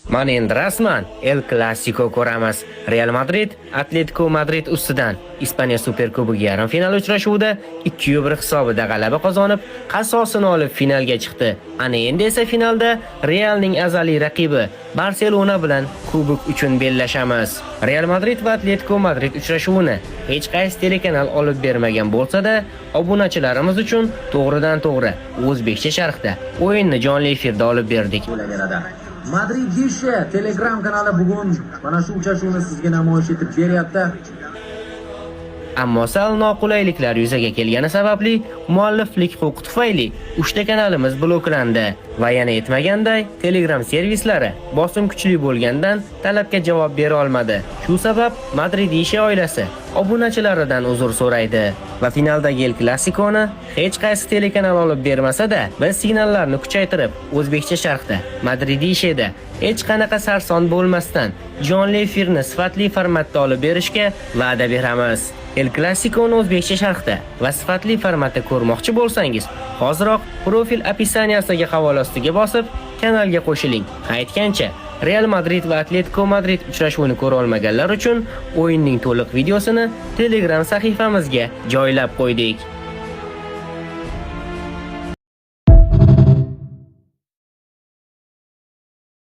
Mana endi rasman El Clasico ko'ramiz. Real Madrid Atletico Madrid ustidan Ispaniya Superkubogi yarim final uchrashuvida 2-1 hisobida g'alaba qozonib, qasosini olib finalga chiqdi. Ana endi esa finalda Realning azaliy raqibi Barselona bilan kubok uchun bellashamiz. Real Madrid va Atletico Madrid uchrashuvini hech qaysi telekanal olib bermagan bo'lsa-da, obunachilarimiz uchun to'g'ridan-to'g'ri o'zbekcha sharhda o'yinni jonli efirda olib berdik. Madrid Dishi Telegram kanali bugun mana shu uchrashuvni sizga namoyish etib beryapti. Ammo sal noqulayliklar yuzaga kelgani sababli mualliflik huquqi tufayli 3 ta kanalimiz bloklandi va yana yetmaganday Telegram servislari bosim kuchli bo'lgandan talabga javob bera olmadi. Shu sabab Madrid Dishi oilasi obunachilaridan uzr so'raydi va finaldagi El Clasico'ni hech qaysi telekanal olib bermasa-da, biz signallarni kuchaytirib o'zbekcha sharhda Madrid Dishi'da hech qanaqa sarson bo'lmasdan jonli efirni sifatli formatda olib berishga va'da beramiz. El Clasico'ni o'zbekcha sharhda va sifatli formatda ko'rmoqchi bo'lsangiz, hoziroq profil opisaniyasiga havola ostiga bosib, kanalga qo'shiling. Aytgancha, Real Madrid va Atletico Madrid uchrashuvini ko'ra olmaganlar uchun o'yinning to'liq videosini Telegram sahifamizga joylab qo'ydik.